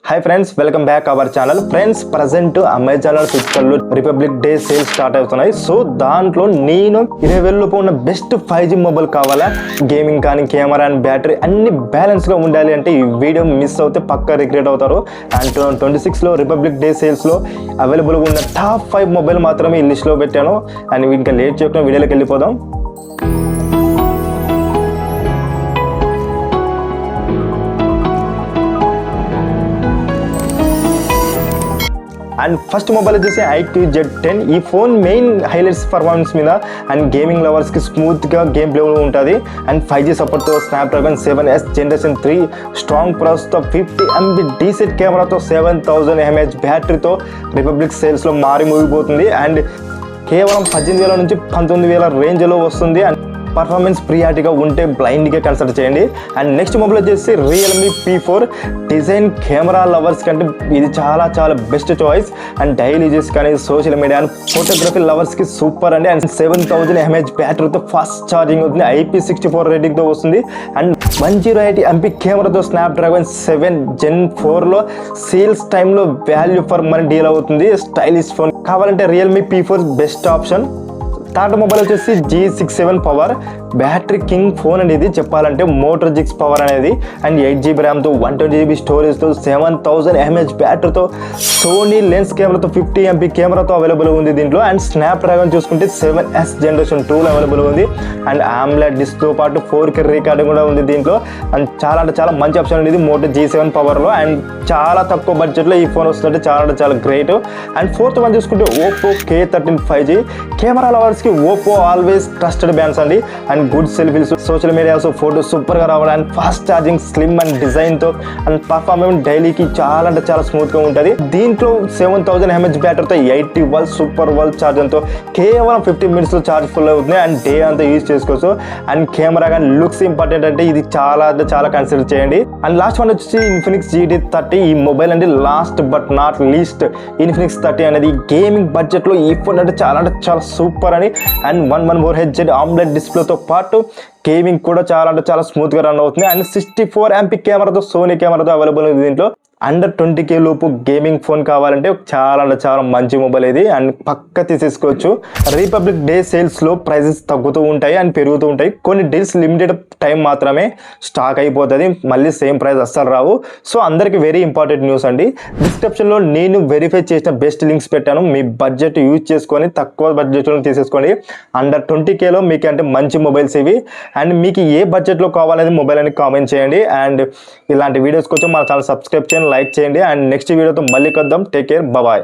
Hi friends, welcome back our channel. Friends, present Amazon ఫ్లిప్కార్ట్లో republic day sale start అవుతున్నాయి. So దాంట్లో నేను 20,000 ఉన్న బెస్ట్ 5G మొబైల్ కావాలా, గేమింగ్ కానీ కెమెరా అండ్ బ్యాటరీ అన్ని బ్యాలెన్స్గా ఉండాలి అంటే ఈ వీడియో మిస్ అవుతే పక్కా రిగ్రెట్ అవుతారు. అండ్ 2026లో రిపబ్లిక్ డే సేల్స్లో అవైలబుల్గా ఉన్న టాప్ 5 మొబైల్ మాత్రమే ఈ లిస్ట్లో పెట్టాను. అండ్ ఇంకా లేట్ చేయకుండా వీడియోలోకి వెళ్ళిపోదాం. అండ్ ఫస్ట్ మొబైల్ వచ్చేసి iQOO Z10. ఈ ఫోన్ మెయిన్ హైలైట్స్ పర్ఫార్మెన్స్ మీద అండ్ గేమింగ్ లవర్స్కి స్మూత్గా గేమ్ ప్లే ఉంటుంది. అండ్ 5G సపోర్ట్తో స్నాప్డ్రాగన్ 7S జనరేషన్ 3 స్ట్రాంగ్ ప్రాసెస్తో 50 MB డీసెట్ కెమెరాతో 7000 mAh బ్యాటరీతో రిపబ్లిక్ సేల్స్లో మారి మోగిపోతుంది. అండ్ కేవలం 18,000 నుంచి 19,000 రేంజ్లో వస్తుంది. అండ్ పర్ఫార్మెన్స్ ప్రియారిటీగా ఉంటే బ్లైండ్గా కన్సిడర్ చేయండి. అండ్ నెక్స్ట్ మొబైల్ వచ్చేసి Realme P4. Design camera lovers కంటే ఇది చాలా best choice. And daily uses కానీ సోషల్ మీడియా అండ్ ఫోటోగ్రఫీ లవర్స్కి సూపర్ అండి. అండ్ 7000 mAh బ్యాటరీతో ఫాస్ట్ ఛార్జింగ్ అవుతుంది. IP64 రేటింగ్తో వస్తుంది. అండ్ 108 MP కెమెరాతో స్నాప్డ్రాగన్ 7 Gen 4లో sales time value for money deal అవుతుంది. స్టైలిష్ ఫోన్ కావాలంటే Realme P4 best option. Third mobile వచ్చేసి G67 power battery king phone అనేది చెప్పాలంటే Moto G6 పవర్ అనేది. అండ్ 8GB ర్యామ్తో 120GB స్టోరేజ్తో 7000 mAh బ్యాటరీతో సోనీ లెన్స్ కెమెరాతో 50 MP కెమెరాతో అవైలబుల్ ఉంది దీంట్లో. అండ్ స్నాప్డ్రాగన్ చూసుకుంటే 7S జనరేషన్ 2లో అవైలబుల్ ఉంది. అండ్ AMOLED డిస్ప్లేతో పాటు 4K రికార్డింగ్ కూడా ఉంది దీంట్లో. అండ్ చాలా మంచి ఆప్షన్ అనేది Moto G7 పవర్లో. అండ్ చాలా తక్కువ బడ్జెట్లో ఈ ఫోన్ వస్తుంటే చాలా గ్రేట్. అండ్ ఫోర్త్ వన్ చూసుకుంటే Oppo K13 5G. కెమెరా లవర్స్కి Oppo ఆల్వేస్ ట్రస్టెడ్ బ్రాండ్స్ అండి. And good selfies, social medias photos సూపర్గా రావడం, and fast charging, slim and డిజైన్తో అండ్ పర్ఫార్మెన్స్ డైలీకి చాలా స్మూత్గా ఉంటుంది. దీంట్లో 7000 mAh బ్యాటరీతో 80 W సూపర్ వాల్ ఛార్జర్తో కేవలం 15 minutesలో ఛార్జ్ ఫుల్ అవుతుంది. అండ్ డే అంతా యూజ్ చేసుకోవచ్చు. అండ్ కెమెరా కానీ లుక్స్ ఇంపార్టెంట్ అంటే ఇది చాలా కన్సిడర్ చేయండి. అండ్ లాస్ట్ వన్ వచ్చి Infinix GT30. ఈ మొబైల్ అంటే last but not least Infinix 30 అనేది గేమింగ్ బడ్జెట్లో ఈ ఫోన్ అంటే చాలా సూపర్ అని. అండ్ 114 Hz AMOLED డిస్ప్లేతో పాటు గేమింగ్ కూడా చాలా స్మూత్గా రన్ అవుతుంది. అండ్ 64 MP కెమెరాతో సోనీ కెమెరాతో అవైలబుల్ ఉంది దీంట్లో. అండర్ 20K లోపు గేమింగ్ ఫోన్ కావాలంటే చాలా మంచి మొబైల్ ఇది. అండ్ పక్క తీసేసుకోవచ్చు. రిపబ్లిక్ డే సేల్స్లో ప్రైజెస్ తగ్గుతూ ఉంటాయి అండ్ పెరుగుతూ ఉంటాయి. కొన్ని డీల్స్ లిమిటెడ్ టైం మాత్రమే స్టాక్ అయిపోతుంది, మళ్ళీ సేమ్ ప్రైస్ అస్సలు రావు. సో అందరికీ వెరీ ఇంపార్టెంట్ న్యూస్ అండి. డిస్క్రిప్షన్లో నేను వెరిఫై చేసిన బెస్ట్ లింక్స్ పెట్టాను. మీ బడ్జెట్ యూజ్ చేసుకొని తక్కువ బడ్జెట్లో తీసేసుకోండి. అండర్ 20Kలో మీకు అంటే మంచి మొబైల్స్ ఇవి. అండ్ మీకు ఏ బడ్జెట్లో కావాలనేది మొబైల్ అని కామెంట్ చేయండి. అండ్ ఇలాంటి వీడియోస్ కోసం మన ఛానల్ సబ్స్క్రైబ్ చేయండి, లైక్ చేయండి. అండ్ నెక్స్ట్ వీడియోతో మళ్ళీ కలుద్దాం. Take care, bye.